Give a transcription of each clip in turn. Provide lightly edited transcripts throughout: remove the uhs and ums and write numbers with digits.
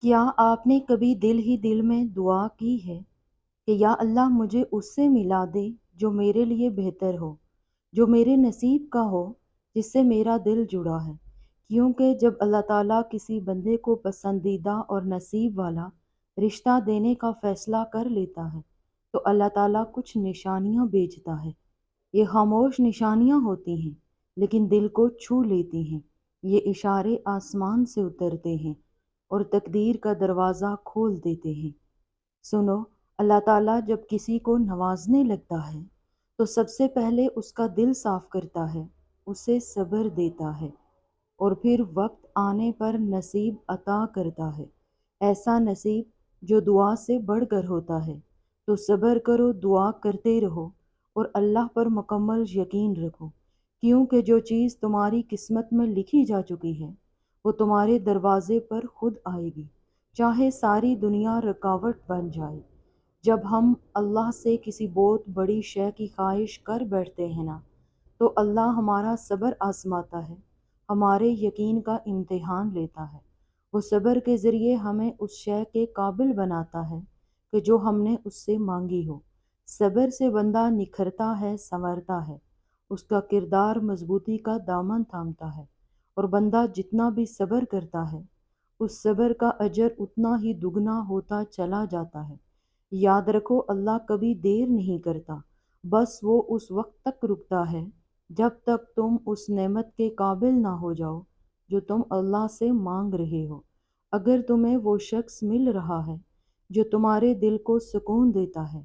کیا آپ نے کبھی دل ہی دل میں دعا کی ہے کہ یا اللہ مجھے اس سے ملا دے جو میرے لیے بہتر ہو، جو میرے نصیب کا ہو، جس سے میرا دل جڑا ہے؟ کیونکہ جب اللہ تعالیٰ کسی بندے کو پسندیدہ اور نصیب والا رشتہ دینے کا فیصلہ کر لیتا ہے تو اللہ تعالیٰ کچھ نشانیاں بھیجتا ہے۔ یہ خاموش نشانیاں ہوتی ہیں لیکن دل کو چھو لیتی ہیں۔ یہ اشارے آسمان سے اترتے ہیں اور تقدیر کا دروازہ کھول دیتے ہیں۔ سنو، اللہ تعالیٰ جب کسی کو نوازنے لگتا ہے تو سب سے پہلے اس کا دل صاف کرتا ہے، اسے صبر دیتا ہے اور پھر وقت آنے پر نصیب عطا کرتا ہے، ایسا نصیب جو دعا سے بڑھ کر ہوتا ہے۔ تو صبر کرو، دعا کرتے رہو اور اللہ پر مکمل یقین رکھو، کیونکہ جو چیز تمہاری قسمت میں لکھی جا چکی ہے وہ تمہارے دروازے پر خود آئے گی، چاہے ساری دنیا رکاوٹ بن جائے۔ جب ہم اللہ سے کسی بہت بڑی شے کی خواہش کر بیٹھتے ہیں نا، تو اللہ ہمارا صبر آزماتا ہے، ہمارے یقین کا امتحان لیتا ہے۔ وہ صبر کے ذریعے ہمیں اس شے کے قابل بناتا ہے کہ جو ہم نے اس سے مانگی ہو۔ صبر سے بندہ نکھرتا ہے، سنورتا ہے، اس کا کردار مضبوطی کا دامن تھامتا ہے، اور بندہ جتنا بھی صبر کرتا ہے اس صبر کا اجر اتنا ہی دگنا ہوتا چلا جاتا ہے۔ یاد رکھو، اللہ کبھی دیر نہیں کرتا، بس وہ اس وقت تک رکتا ہے جب تک تم اس نعمت کے قابل نہ ہو جاؤ جو تم اللہ سے مانگ رہے ہو۔ اگر تمہیں وہ شخص مل رہا ہے جو تمہارے دل کو سکون دیتا ہے،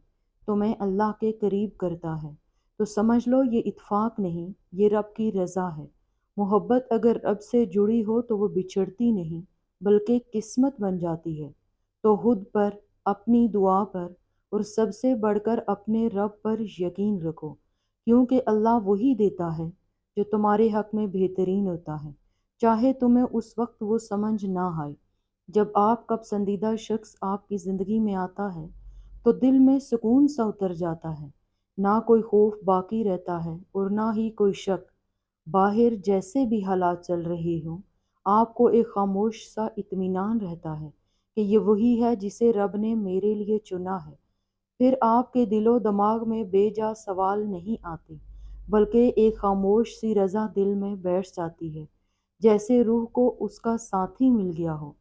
تمہیں اللہ کے قریب کرتا ہے، تو سمجھ لو یہ اتفاق نہیں، یہ رب کی رضا ہے۔ محبت اگر رب سے جڑی ہو تو وہ بچھڑتی نہیں بلکہ قسمت بن جاتی ہے۔ تو خود پر، اپنی دعا پر اور سب سے بڑھ کر اپنے رب پر یقین رکھو، کیونکہ اللہ وہی دیتا ہے جو تمہارے حق میں بہترین ہوتا ہے، چاہے تمہیں اس وقت وہ سمجھ نہ آئے۔ جب آپ کا پسندیدہ شخص آپ کی زندگی میں آتا ہے تو دل میں سکون سا اتر جاتا ہے، نہ کوئی خوف باقی رہتا ہے اور نہ ہی کوئی شک۔ باہر جیسے بھی حالات چل رہے ہوں، آپ کو ایک خاموش سا اطمینان رہتا ہے کہ یہ وہی ہے جسے رب نے میرے لیے چنا ہے۔ پھر آپ کے دل و دماغ میں بے جا سوال نہیں آتے، بلکہ ایک خاموش سی رضا دل میں بیٹھ جاتی ہے، جیسے روح کو اس کا ساتھی مل گیا ہو۔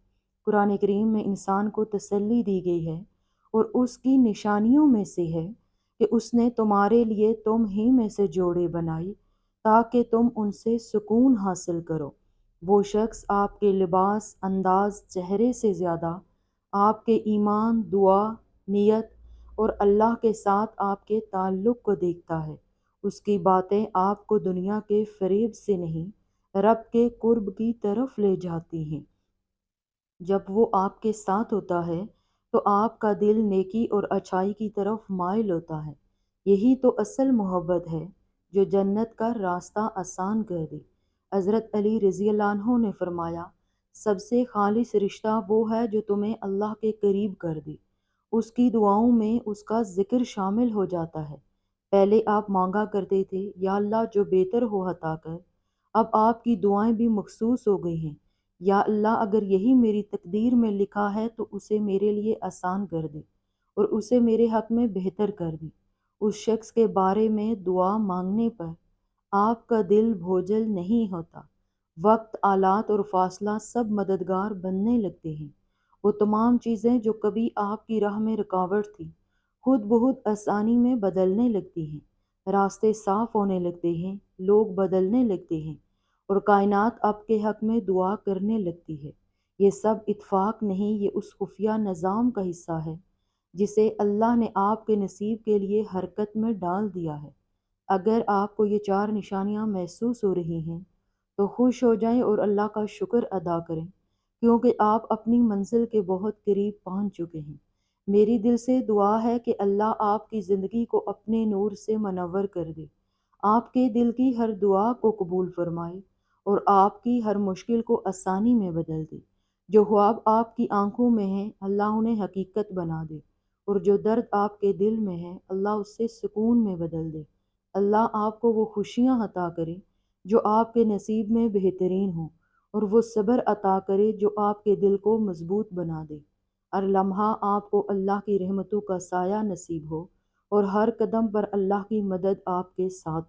قرآن کریم میں انسان کو تسلی دی گئی ہے اور اس کی نشانیوں میں سے ہے کہ اس نے تمہارے لیے تم ہی میں سے جوڑے بنائی تاکہ تم ان سے سکون حاصل کرو۔ وہ شخص آپ کے لباس، انداز، چہرے سے زیادہ آپ کے ایمان، دعا، نیت اور اللہ کے ساتھ آپ کے تعلق کو دیکھتا ہے۔ اس کی باتیں آپ کو دنیا کے فریب سے نہیں، رب کے قرب کی طرف لے جاتی ہیں۔ جب وہ آپ کے ساتھ ہوتا ہے تو آپ کا دل نیکی اور اچھائی کی طرف مائل ہوتا ہے۔ یہی تو اصل محبت ہے جو جنت کا راستہ آسان کر دے۔ حضرت علی رضی اللہ عنہ نے فرمایا، سب سے خالص رشتہ وہ ہے جو تمہیں اللہ کے قریب کر دے۔ اس کی دعاؤں میں اس کا ذکر شامل ہو جاتا ہے۔ پہلے آپ مانگا کرتے تھے، یا اللہ جو بہتر ہو عطا کر، اب آپ کی دعائیں بھی مخصوص ہو گئی ہیں، یا اللہ اگر یہی میری تقدیر میں لکھا ہے تو اسے میرے لیے آسان کر دے اور اسے میرے حق میں بہتر کر دے۔ اس شخص کے بارے میں دعا مانگنے پر آپ کا دل بوجھل نہیں ہوتا، وقت، آلات اور فاصلہ سب مددگار بننے لگتے ہیں۔ وہ تمام چیزیں جو کبھی آپ کی راہ میں رکاوٹ تھی، خود بہت آسانی میں بدلنے لگتی ہیں، راستے صاف ہونے لگتے ہیں، لوگ بدلنے لگتے ہیں اور کائنات آپ کے حق میں دعا کرنے لگتی ہے۔ یہ سب اتفاق نہیں، یہ اس خفیہ نظام کا حصہ ہے جسے اللہ نے آپ کے نصیب کے لیے حرکت میں ڈال دیا ہے۔ اگر آپ کو یہ چار نشانیاں محسوس ہو رہی ہیں تو خوش ہو جائیں اور اللہ کا شکر ادا کریں، کیونکہ آپ اپنی منزل کے بہت قریب پہنچ چکے ہیں۔ میری دل سے دعا ہے کہ اللہ آپ کی زندگی کو اپنے نور سے منور کر دے، آپ کے دل کی ہر دعا کو قبول فرمائے اور آپ کی ہر مشکل کو آسانی میں بدل دے۔ جو خواب آپ کی آنکھوں میں ہیں، اللہ انہیں حقیقت بنا دے، اور جو درد آپ کے دل میں ہے، اللہ اس سے سکون میں بدل دے۔ اللہ آپ کو وہ خوشیاں عطا کرے جو آپ کے نصیب میں بہترین ہوں، اور وہ صبر عطا کرے جو آپ کے دل کو مضبوط بنا دے۔ ہر لمحہ آپ کو اللہ کی رحمتوں کا سایہ نصیب ہو، اور ہر قدم پر اللہ کی مدد آپ کے ساتھ